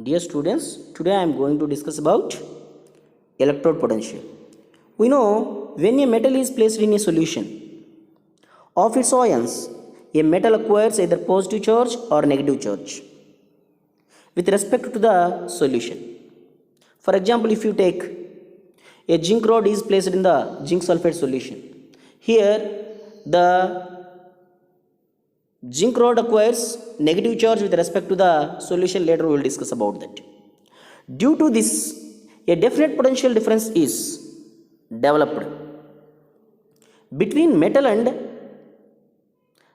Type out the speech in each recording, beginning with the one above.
Dear students, today I am going to discuss about electrode potential. We know when a metal is placed in a solution of its ions, a metal acquires either positive charge or negative charge with respect to the solution. For example, if you take a zinc rod is placed in the zinc sulfate solution. Here the zinc rod acquires negative charge with respect to the solution. Later we will discuss about that. Due to this, a definite potential difference is developed between metal and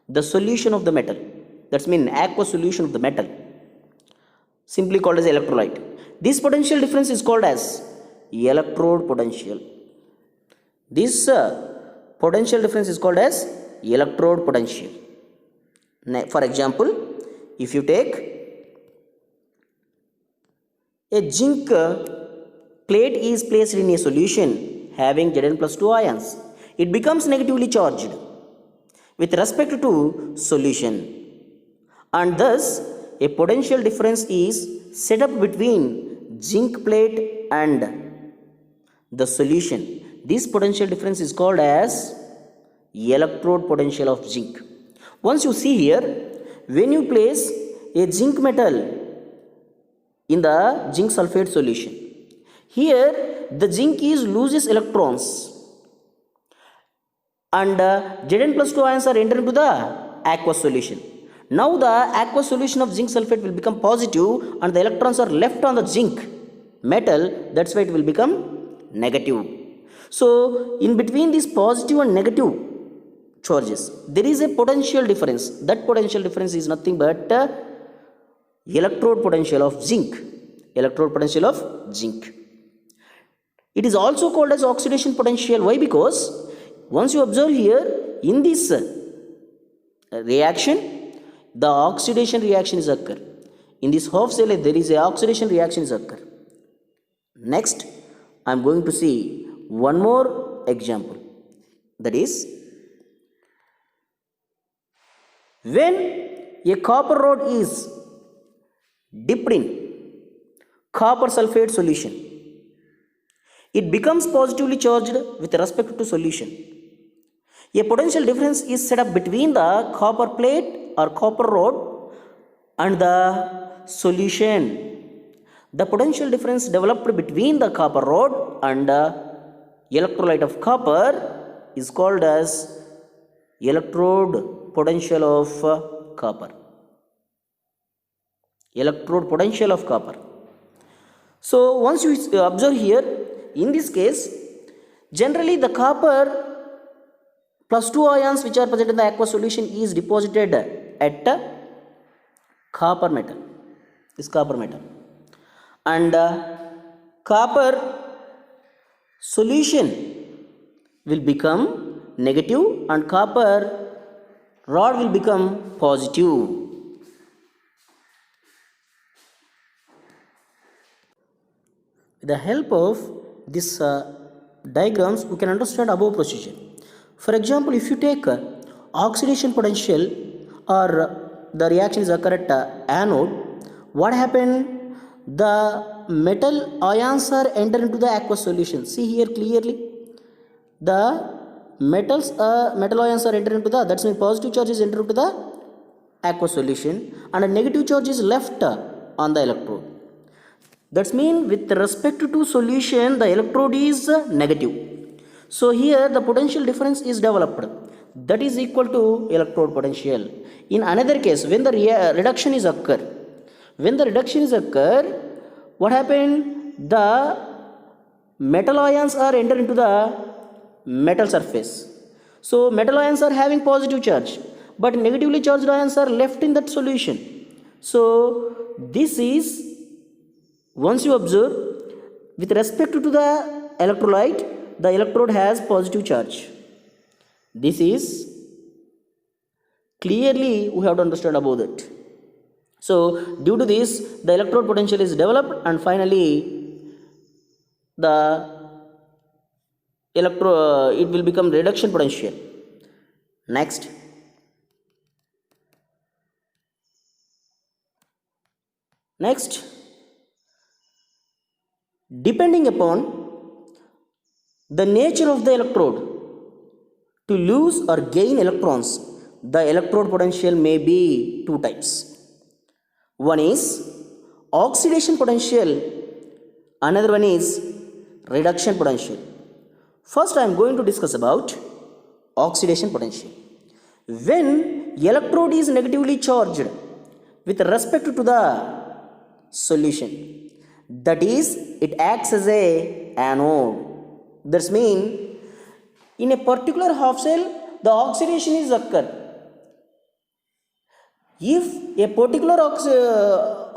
the solution of the metal. That's mean aqueous solution of the metal, simply called as electrolyte. This potential difference is called as electrode potential. This potential difference is called as electrode potential. For example, if you take a zinc plate is placed in a solution having Zn plus 2 ions, it becomes negatively charged with respect to solution, and thus a potential difference is set up between zinc plate and the solution. This potential difference is called as electrode potential of zinc. Once you see here, when you place a zinc metal in the zinc sulfate solution, here the zinc is loses electrons and Zn plus 2 ions are entered into the aqueous solution. Now the aqueous solution of zinc sulfate will become positive and the electrons are left on the zinc metal, that's why it will become negative. So in between these positive and negative charges, there is a potential difference. That potential difference is nothing but electrode potential of zinc. Electrode potential of zinc. It is also called as oxidation potential. Why? Because once you observe here, in this reaction, the oxidation reaction is occur. In this half cell, there is a oxidation reaction is occur. Next, I am going to see one more example. That is, when a copper rod is dipped in copper sulfate solution, it becomes positively charged with respect to solution. A potential difference is set up between the copper plate or copper rod and the solution. The potential difference developed between the copper rod and the electrolyte of copper is called as electrode potential of copper. Electrode potential of copper. So once you observe here, in this case, generally the copper plus 2 ions which are present in the aqueous solution is deposited at copper metal. This copper metal. And copper solution will become negative and copper rod will become positive. With the help of this diagrams, we can understand above procedure. For example, if you take oxidation potential or the reaction is occur at anode, what happened? The metal ions are entered into the aqueous solution. See here clearly, the metal ions are entered into the, that's mean positive charge is entered into the aqueous solution and a negative charge is left on the electrode. That's mean with respect to solution, the electrode is negative. So here the potential difference is developed. That is equal to electrode potential. In another case, when the reduction is occur, what happened? The metal ions are entered into the metal surface. So metal ions are having positive charge, but negatively charged ions are left in that solution. So this is, once you observe, with respect to the electrolyte, the electrode has positive charge. This is clearly we have to understand about it. So due to this, the electrode potential is developed and finally the it will become reduction potential. Next, Depending upon the nature of the electrode, to lose or gain electrons, the electrode potential may be two types. One is oxidation potential, another one is reduction potential. First I am going to discuss about oxidation potential. When electrode is negatively charged with respect to the solution, that is, it acts as a anode. That means in a particular half cell the oxidation is occur. If a particular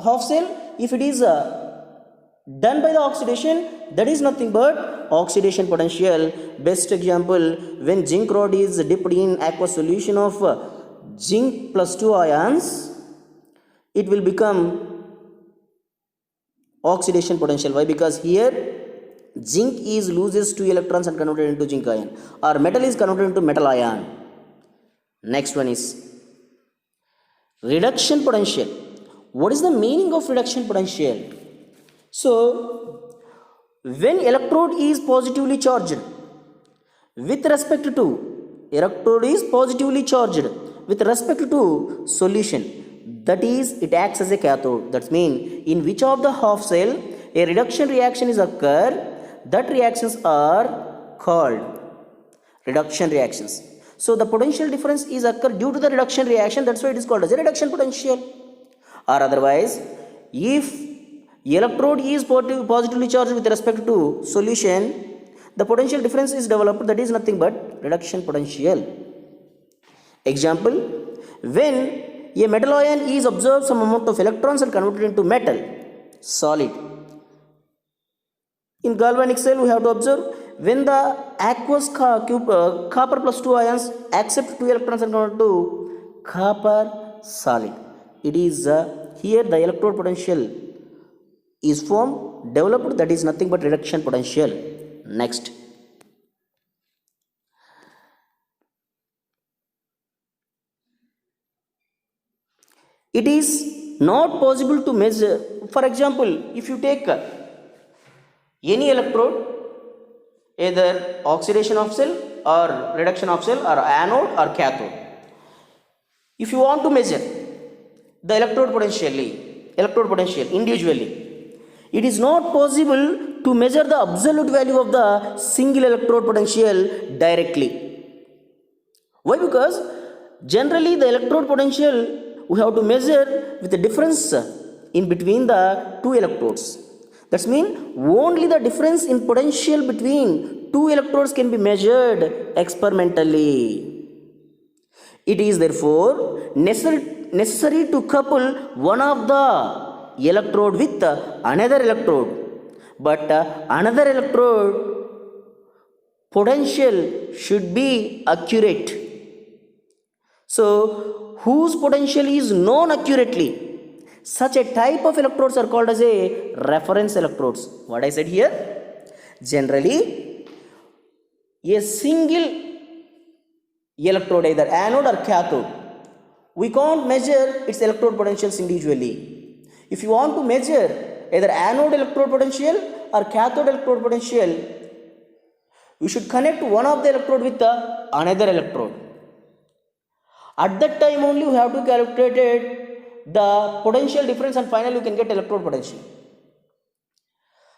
half cell, if it is done by the oxidation, that is nothing but oxidation potential. Best example, when zinc rod is dipped in aqueous solution of zinc plus 2 ions, it will become oxidation potential. Why? Because here zinc is loses 2 electrons and converted into zinc ion, or metal is converted into metal ion. Next one is reduction potential. What is the meaning of reduction potential? So when electrode is positively charged with respect to solution, that is, it acts as a cathode. That means in which of the half cell a reduction reaction is occur, that reactions are called reduction reactions. So the potential difference is occur due to the reduction reaction, that's why it is called as a reduction potential. Or otherwise, if electrode is positively charged with respect to solution, the potential difference is developed, that is nothing but reduction potential. Example, when a metal ion is absorbed some amount of electrons and converted into metal solid. In galvanic cell we have to observe, when the aqueous copper plus 2 ions accept 2 electrons and convert to copper solid, it is here the electrode potential is formed, developed, that is nothing but reduction potential. Next, it is not possible to measure. For example, if you take any electrode, either oxidation of cell or reduction of cell or anode or cathode, if you want to measure the electrode potential individually, it is not possible to measure the absolute value of the single electrode potential directly. Why? Because generally the electrode potential we have to measure with the difference in between the two electrodes. That means only the difference in potential between two electrodes can be measured experimentally. It is therefore necessary to couple one of the electrode with another electrode, but another electrode potential should be accurate. So whose potential is known accurately, such a type of electrodes are called as a reference electrodes. What I said here, generally a single electrode, either anode or cathode, we can't measure its electrode potentials individually. If you want to measure either anode electrode potential or cathode electrode potential, you should connect one of the electrode with another electrode. At that time only you have to calculate the potential difference, and finally you can get electrode potential.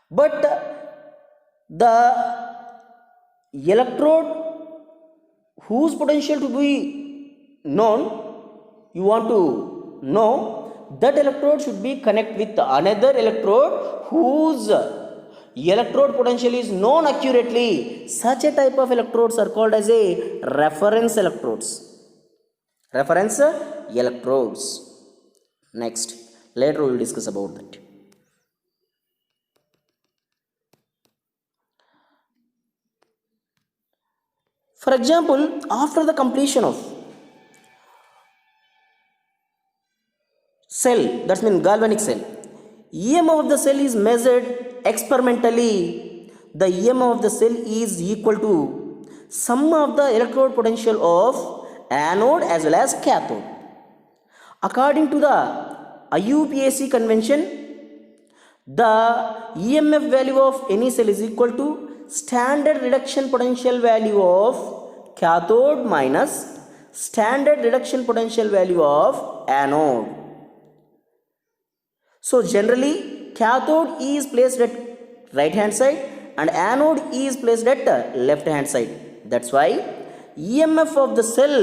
But the electrode whose potential to be known, you want to know, that electrode should be connected with another electrode whose electrode potential is known accurately. Such a type of electrodes are called as a reference electrodes. Reference electrodes. Next, later we will discuss about that. For example, after the completion of cell, that means galvanic cell, EMF of the cell is measured experimentally. The EMF of the cell is equal to sum of the electrode potential of anode as well as cathode. According to the IUPAC convention, the EMF value of any cell is equal to standard reduction potential value of cathode minus standard reduction potential value of anode. So generally cathode is placed at right hand side and anode is placed at left hand side. That's why EMF of the cell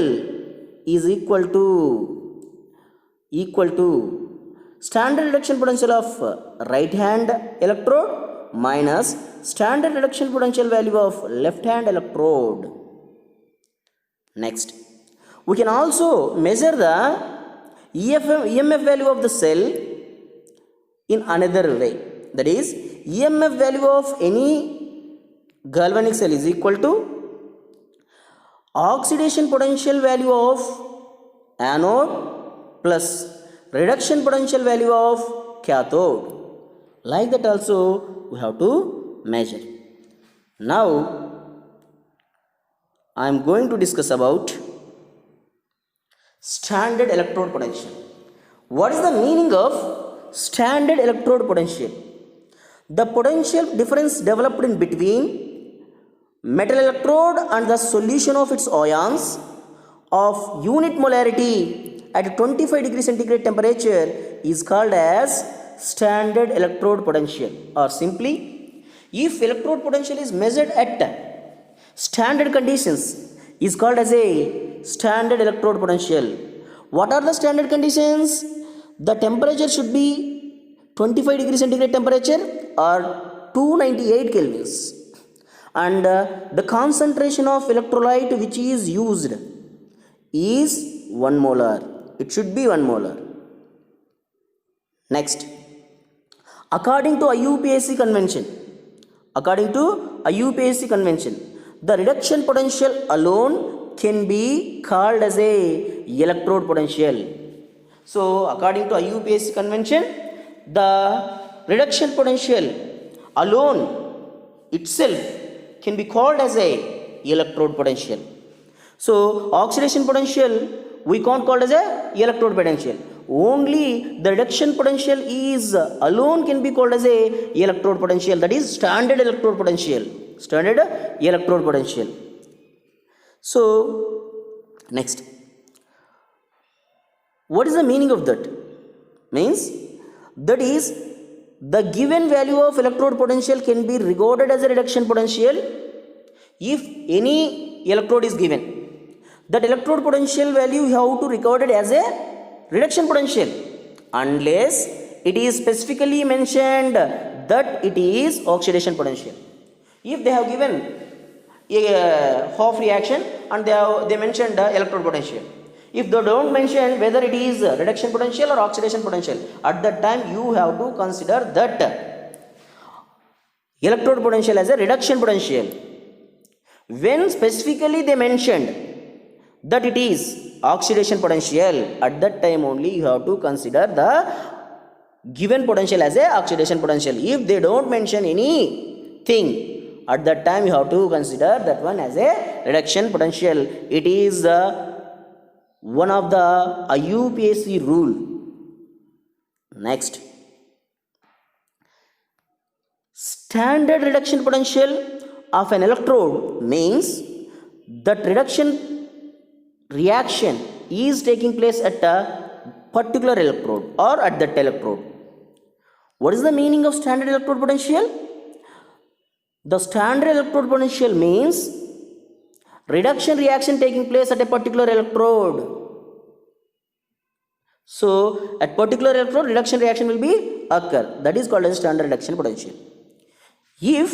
is equal to standard reduction potential of right hand electrode minus standard reduction potential value of left hand electrode. Next, we can also measure the EMF value of the cell in another way. That is, EMF value of any galvanic cell is equal to oxidation potential value of anode plus reduction potential value of cathode. Like that also we have to measure. Now I am going to discuss about standard electrode potential. What is the meaning of standard electrode potential? The potential difference developed in between metal electrode and the solution of its ions of unit molarity at 25 degree centigrade temperature is called as standard electrode potential. Or simply, if electrode potential is measured at standard conditions is called as a standard electrode potential. What are the standard conditions? The temperature should be 25 degree centigrade temperature or 298 kelvins, and the concentration of electrolyte which is used is 1 molar. It should be 1 molar. Next, according to IUPAC convention, the reduction potential alone can be called as a electrode potential. So according to IUPAC convention, the reduction potential alone itself can be called as a electrode potential. So oxidation potential we can't call as a electrode potential. Only the reduction potential is alone can be called as a electrode potential. That is standard electrode potential. Standard electrode potential. So next, what is the meaning of that? Means that is the given value of electrode potential can be regarded as a reduction potential if any electrode is given. That electrode potential value you have to record it as a reduction potential unless it is specifically mentioned that it is oxidation potential. If they have given a Hoffe reaction and they mentioned electrode potential, if they don't mention whether it is reduction potential or oxidation potential, at that time you have to consider that electrode potential as a reduction potential. When specifically they mentioned that it is oxidation potential, at that time only you have to consider the given potential as a oxidation potential. If they don't mention anything, at that time you have to consider that one as a reduction potential. It is one of the IUPAC rule. Next, standard reduction potential of an electrode means that reduction reaction is taking place at a particular electrode or at that electrode. What is the meaning of standard electrode potential? The standard electrode potential means reduction reaction taking place at a particular electrode. So at particular electrode reduction reaction will be occur. That is called as standard reduction potential. If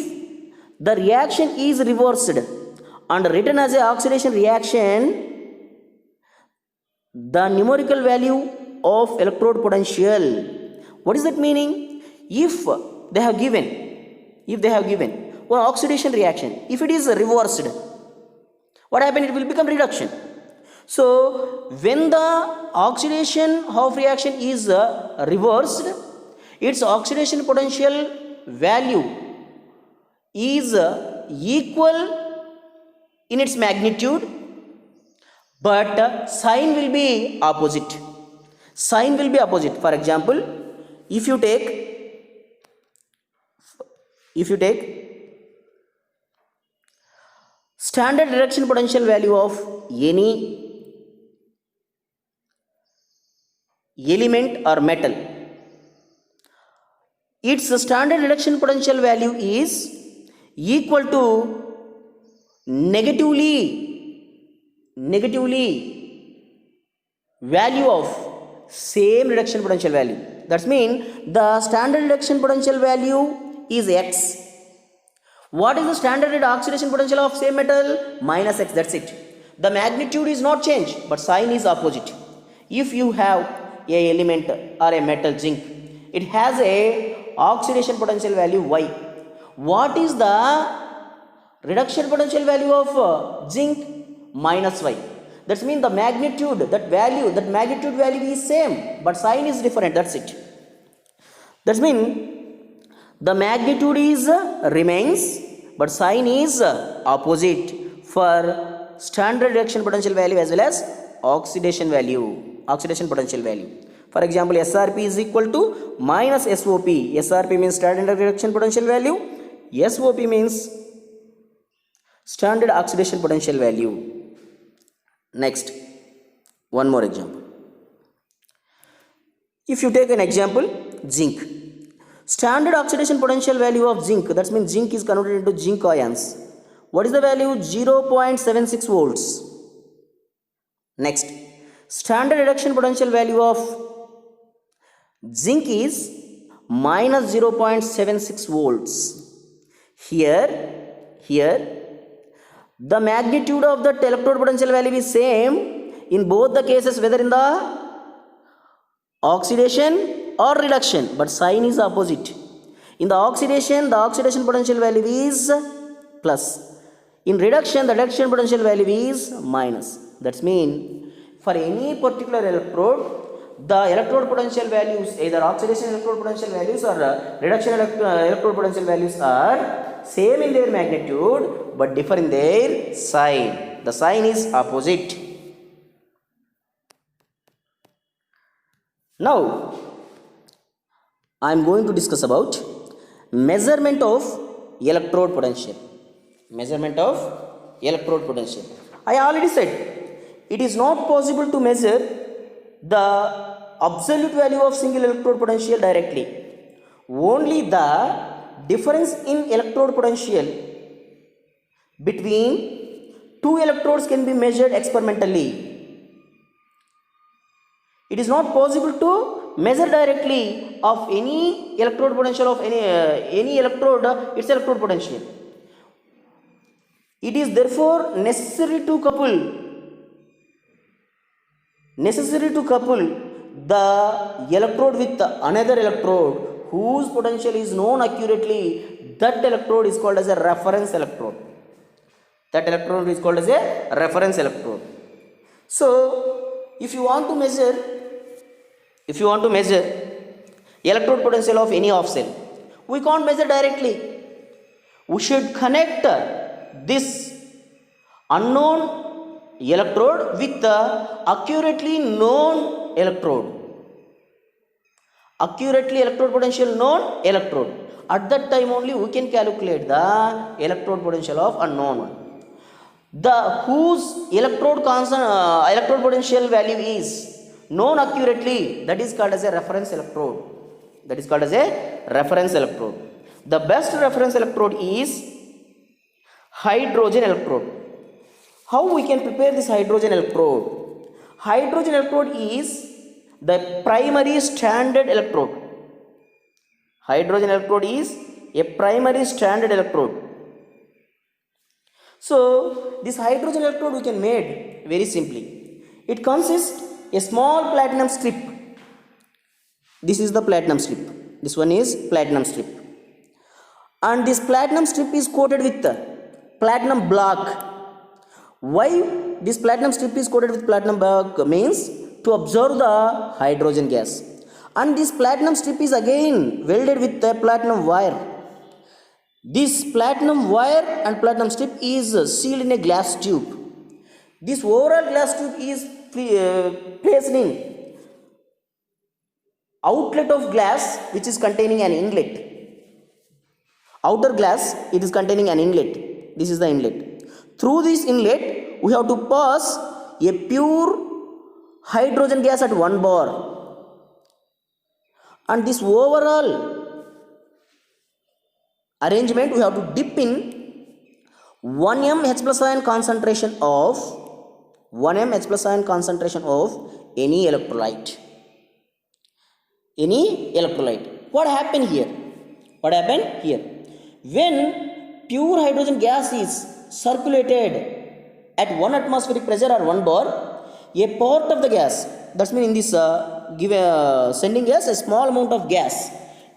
the reaction is reversed and written as a oxidation reaction, the numerical value of electrode potential, what is that meaning? If they have given one oxidation reaction, if it is reversed, what happens? It will become reduction. So when the oxidation Hoffe reaction is reversed, its oxidation potential value is equal in its magnitude, but sign will be opposite. For example, if you take if you take standard reduction potential value of any element or metal, its standard reduction potential value is equal to negatively value of same reduction potential value. That means the standard reduction potential value is x. What is the standard oxidation potential of same metal? Minus x, that's it. The magnitude is not changed, but sign is opposite. If you have a element or a metal zinc, it has a oxidation potential value y. What is the reduction potential value of zinc? Minus y. That means the magnitude, that magnitude value is same, but sign is different, that's it. That means the magnitude is remains, but sign is opposite for standard reduction potential value as well as oxidation potential value. For example, SRP is equal to minus SOP. SRP means standard reduction potential value. SOP means standard oxidation potential value. Next, one more example. If you take an example, zinc. Standard oxidation potential value of zinc, that means zinc is converted into zinc ions. What is the value? 0.76 volts. Next, standard reduction potential value of zinc is minus 0.76 volts. Here, the magnitude of the electrode potential value is same in both the cases, whether in the oxidation or reduction, but sign is opposite. In the oxidation potential value is plus. In reduction, the reduction potential value is minus. That means for any particular electrode, the electrode potential values, either oxidation electrode potential values or reduction electrode potential values are same in their magnitude, but differ in their sign. The sign is opposite. Now, I am going to discuss about measurement of electrode potential. I already said it is not possible to measure the absolute value of single electrode potential directly. Only the difference in electrode potential between two electrodes can be measured experimentally. It is not possible to measure directly of any electrode potential of any electrode, its electrode potential. It is therefore necessary to couple the electrode with another electrode whose potential is known accurately. That electrode is called as a reference electrode. So, if you want to measure electrode potential of any off cell, we can't measure directly. We should connect this unknown electrode with the accurately known electrode. Electrode potential known electrode. At that time only we can calculate the electrode potential of unknown one. Whose electrode potential value is known accurately, that is called as a reference electrode. The best reference electrode is hydrogen electrode. How we can prepare this hydrogen electrode? Hydrogen electrode is the primary standard electrode. So, this hydrogen electrode we can make very simply. It consists a small platinum strip. This is the platinum strip. This one is platinum strip. And this platinum strip is coated with platinum block. Why this platinum strip is coated with platinum block means to absorb the hydrogen gas. And this platinum strip is again welded with the platinum wire. This platinum wire and platinum strip is sealed in a glass tube. This overall glass tube is placed in outlet of glass which is containing an inlet. Outer glass, it is containing an inlet. This is the inlet. Through this inlet we have to pass a pure hydrogen gas at 1 bar, and this overall arrangement we have to dip in 1 m H plus ion concentration of 1 m H plus ion concentration of any electrolyte. What happened here? When pure hydrogen gas is circulated at 1 atmospheric pressure or 1 bar, a part of the gas, that's mean in this sending gas, a small amount of gas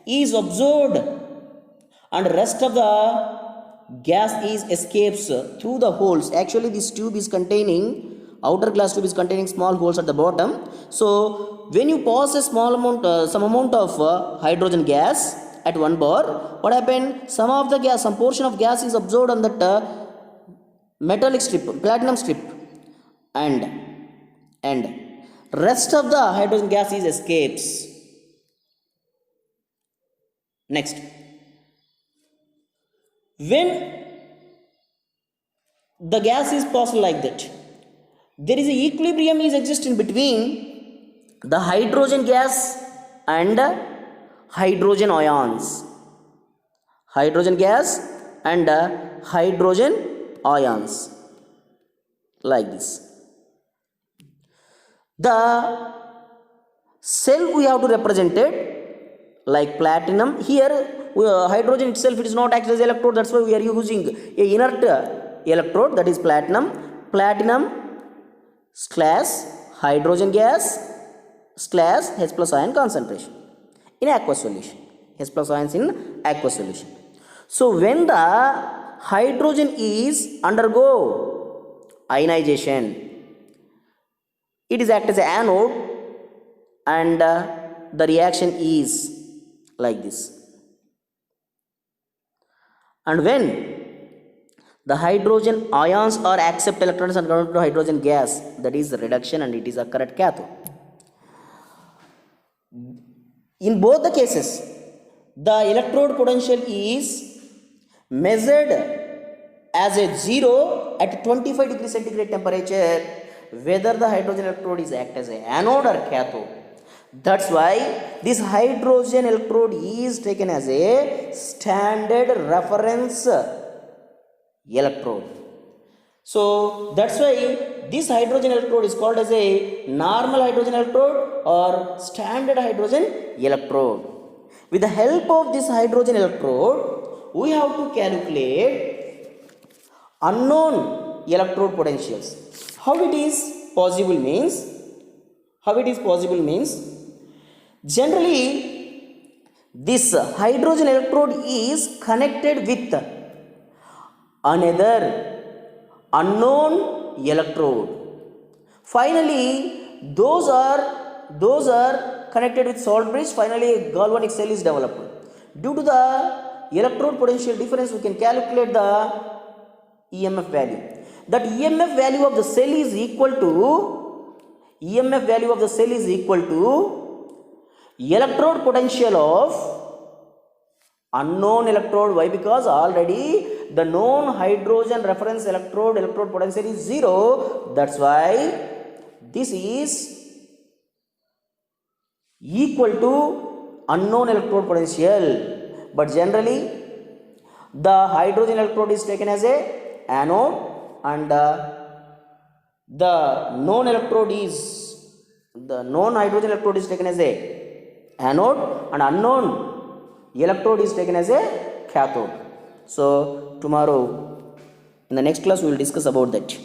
is absorbed and rest of the gas is escapes through the holes. Actually this tube is containing, outer glass tube is containing small holes at the bottom. So when you pass a small amount, some amount of hydrogen gas at 1 bar, what happened? Some portion of gas is absorbed on that metallic strip, platinum strip, and rest of the hydrogen gas is escapes. Next, when the gas is passed like that, there is a equilibrium is existing between the hydrogen gas and hydrogen ions. Hydrogen gas and hydrogen ions, like this. The cell we have to represent it like platinum. Here hydrogen itself, it is not act as electrode, that's why we are using a inert electrode, that is platinum slash hydrogen gas slash H plus ion concentration in aqueous solution. H plus ions in aqueous solution. So when the hydrogen is undergo ionization, it is act as an anode, and the reaction is like this. And when the hydrogen ions are accept electrons and convert to hydrogen gas, that is reduction, and it is occur at cathode. In both the cases, the electrode potential is measured as a 0 at 25 degrees centigrade temperature, whether the hydrogen electrode is act as a anode or cathode. That's why this hydrogen electrode is taken as a standard reference electrode. So that's why this hydrogen electrode is called as a normal hydrogen electrode or standard hydrogen electrode. With the help of this hydrogen electrode, we have to calculate unknown electrode potentials. How it is possible means, generally this hydrogen electrode is connected with another unknown electrode. Finally those are connected with salt bridge. Finally a galvanic cell is developed. Due to the electrode potential difference, we can calculate the EMF value. That EMF value of the cell is equal to electrode potential of unknown electrode. Why? Because already the known hydrogen reference electrode potential is 0. That's why this is equal to unknown electrode potential. But generally the hydrogen electrode is taken as a anode, and the known hydrogen electrode is taken as a anode, and unknown electrode is taken as a cathode. So tomorrow in the next class we will discuss about that.